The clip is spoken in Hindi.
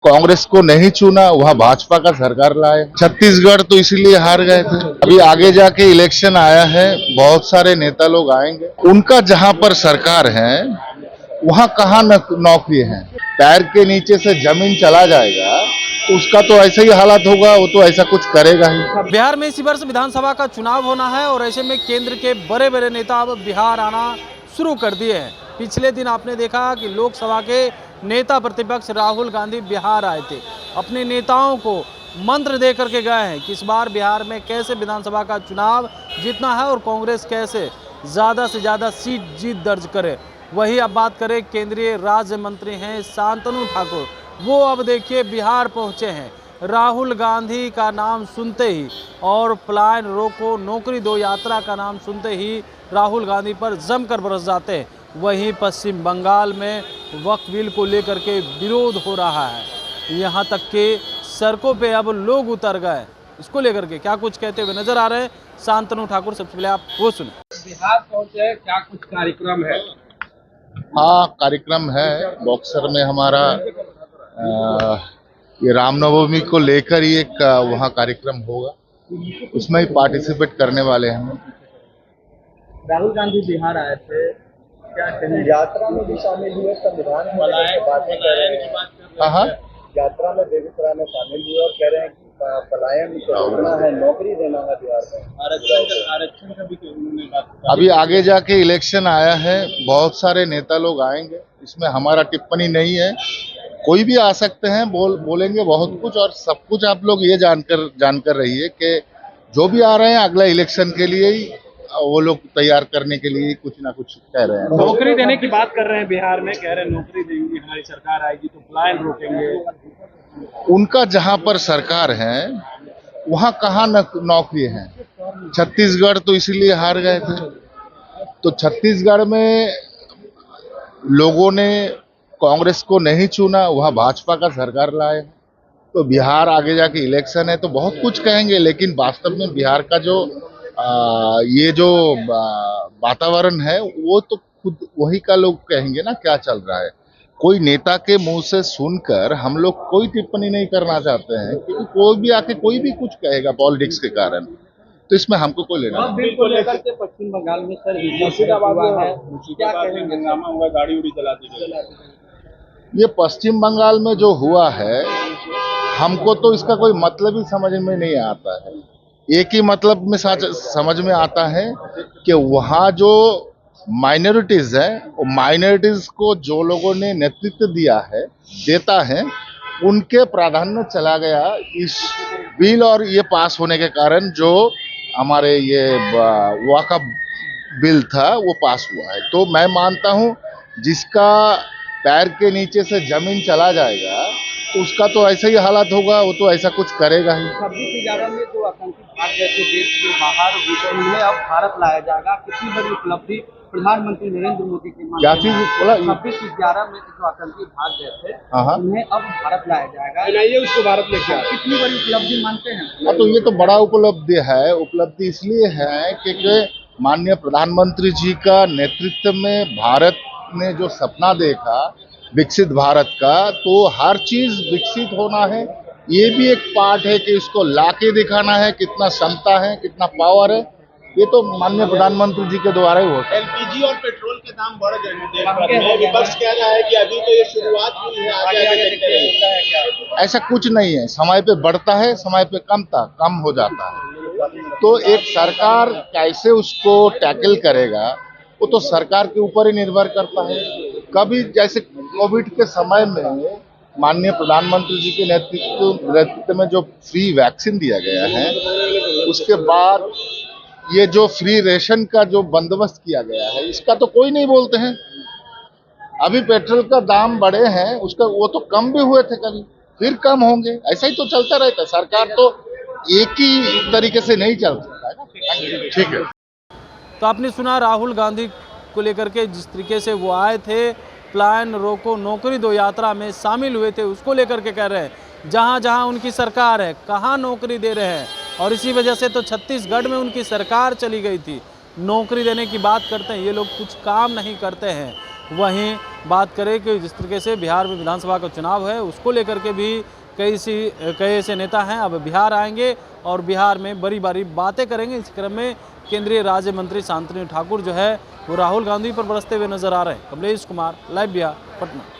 कांग्रेस को नहीं चुना, वहां भाजपा का सरकार लाए। छत्तीसगढ़ तो इसीलिए हार गए थे। अभी आगे जाके इलेक्शन आया है, बहुत सारे नेता लोग आएंगे। उनका जहां पर सरकार है वहां कहाँ नौकरी है। पैर के नीचे से जमीन चला जाएगा तो उसका तो ऐसा ही हालात होगा, वो तो ऐसा कुछ करेगा ही। बिहार में इसी वर्ष विधानसभा का चुनाव होना है और ऐसे में केंद्र के बड़े बड़े नेता अब बिहार आना शुरू कर दिए हैं। पिछले दिन आपने देखा कि लोकसभा के नेता प्रतिपक्ष राहुल गांधी बिहार आए थे, अपने नेताओं को मंत्र दे करके गए हैं कि इस बार बिहार में कैसे विधानसभा का चुनाव जीतना है और कांग्रेस कैसे ज़्यादा से ज़्यादा सीट जीत दर्ज करे। वही अब बात करें, केंद्रीय राज्य मंत्री हैं शांतनु ठाकुर, वो अब देखिए बिहार पहुंचे हैं। राहुल गांधी का नाम सुनते ही और पलायन रोको नौकरी दो यात्रा का नाम सुनते ही राहुल गांधी पर जमकर बरस जाते हैं। वहीं पश्चिम बंगाल में वक्फ बिल को लेकर के विरोध हो रहा है, यहाँ तक कि सड़कों पे अब लोग उतर गए। इसको लेकर के क्या कुछ कहते हुए नजर आ रहे हैं शांतनु ठाकुर, सबसे पहले आप वो सुने। बिहार पहुंचे, क्या कुछ कार्यक्रम है? हाँ, कार्यक्रम है। बॉक्सर में हमारा ये रामनवमी को लेकर ही एक वहाँ कार्यक्रम होगा, उसमें ही पार्टिसिपेट करने वाले हैं। राहुल गांधी बिहार आए थे, क्या कहें? यात्रा में भी शामिल हुए, संविधान की बात कर हाँ, यात्रा में बेगूसराय में शामिल हुए और कह रहे हैं कि पलायन को रोकना है, नौकरी देना है बिहार में। आरक्षण का भी उन्होंने बात। अभी आगे जाके इलेक्शन आया है, बहुत सारे नेता लोग आएंगे, इसमें हमारा टिप्पणी नहीं है। कोई भी आ सकते हैं, बोलेंगे बहुत कुछ, और सब कुछ आप लोग ये जानकर रहिए कि जो भी आ रहे हैं अगला इलेक्शन के लिए ही वो लोग तैयार करने के लिए कुछ ना कुछ कह रहे हैं। नौकरी देने की बात कर रहे हैं बिहार में, कह रहे हैं नौकरी देंगे, हमारी सरकार आएगी तो पलायन रोकेंगे। उनका जहां पर सरकार है वहां कहाँ नौकरी है। छत्तीसगढ़ तो इसीलिए हार गए थे। तो छत्तीसगढ़ में लोगों ने कांग्रेस को नहीं चुना, वहां भाजपा का सरकार लाए। तो बिहार आगे जाके इलेक्शन है तो बहुत कुछ कहेंगे, लेकिन वास्तव में बिहार का जो ये जो वातावरण है वो तो खुद वही का लोग कहेंगे ना क्या चल रहा है। कोई नेता के मुंह से सुनकर हम लोग कोई टिप्पणी नहीं करना चाहते हैं, क्योंकि कोई भी आके कोई भी कुछ कहेगा पॉलिटिक्स के कारण, तो इसमें हमको कोई लेना नहीं। बिल को लेकर के पश्चिम बंगाल में सर मुर्शिदाबाद हुआ है, क्या कहेंगे? हंगामा हुआ, गाड़ी उड़ी जला दी गई। ये पश्चिम बंगाल में जो हुआ है हमको तो इसका कोई मतलब ही समझ में नहीं आता है। एक ही मतलब में समझ में आता है कि वहाँ जो माइनॉरिटीज है, वो माइनॉरिटीज को जो लोगों ने नेतृत्व देता है उनके प्राधान्य चला गया इस बिल, और ये पास होने के कारण जो हमारे ये वक्फ बिल था वो पास हुआ है। तो मैं मानता हूँ जिसका पैर के नीचे से जमीन चला जाएगा तो उसका तो ऐसा ही हालात होगा, वो तो ऐसा कुछ करेगा ही। 26/11 में जो आतंकी भाग गए थे देश के बाहर, उन्हें अब भारत लाया जाएगा। कितनी बड़ी उपलब्धि प्रधानमंत्री नरेंद्र मोदी की क्या चीज बोला? 26/11 में जो आतंकी भाग गए थे उन्हें अब भारत लाया जाएगा, उसको भारत लेके आए। कितनी बड़ी उपलब्धि मानते हैं? हाँ, तो ये तो बड़ा उपलब्धि है। उपलब्धि इसलिए है क्योंकि माननीय प्रधानमंत्री जी का नेतृत्व में भारत ने जो सपना देखा विकसित भारत का, तो हर चीज विकसित होना है, ये भी एक पार्ट है कि इसको लाके दिखाना है, कितना क्षमता है, कितना पावर है, ये तो माननीय प्रधानमंत्री जी के द्वारा ही होता है। एलपीजी और पेट्रोल के दाम बढ़ गए हैं, विपक्ष कह रहा है कि अभी तो ये शुरुआत हुई है, आगे क्या? ऐसा कुछ नहीं है, समय पे बढ़ता है, समय पे कम हो जाता है। तो एक सरकार कैसे उसको टैकल करेगा वो तो सरकार के ऊपर ही निर्भर करता है। कभी जैसे कोविड के समय में माननीय प्रधानमंत्री जी के नेतृत्व में जो फ्री वैक्सीन दिया गया है, उसके बाद ये जो फ्री रेशन का जो बंदोबस्त किया गया है, इसका तो कोई नहीं बोलते हैं। अभी पेट्रोल का दाम बढ़े हैं, उसका वो तो कम भी हुए थे, कभी फिर कम होंगे, ऐसा ही तो चलता रहता है। सरकार तो एक ही तरीके से नहीं चल सकता है ना। ठीक है, तो आपने सुना राहुल गांधी को लेकर के जिस तरीके से वो आए थे, पलायन रोको नौकरी दो यात्रा में शामिल हुए थे, उसको लेकर के कह रहे हैं जहां जहां उनकी सरकार है कहां नौकरी दे रहे हैं। और इसी वजह से तो छत्तीसगढ़ में उनकी सरकार चली गई थी। नौकरी देने की बात करते हैं ये लोग, कुछ काम नहीं करते हैं। वहीं बात करें कि जिस तरीके से बिहार में विधानसभा का चुनाव है उसको लेकर के भी कई ऐसे नेता हैं अब बिहार आएंगे और बिहार में बड़ी बड़ी बातें करेंगे। इस क्रम में केंद्रीय राज्य मंत्री शांतनु ठाकुर जो है वो राहुल गांधी पर बरसते हुए नजर आ रहे हैं। कमलेश कुमार, लाइव बिहार, पटना।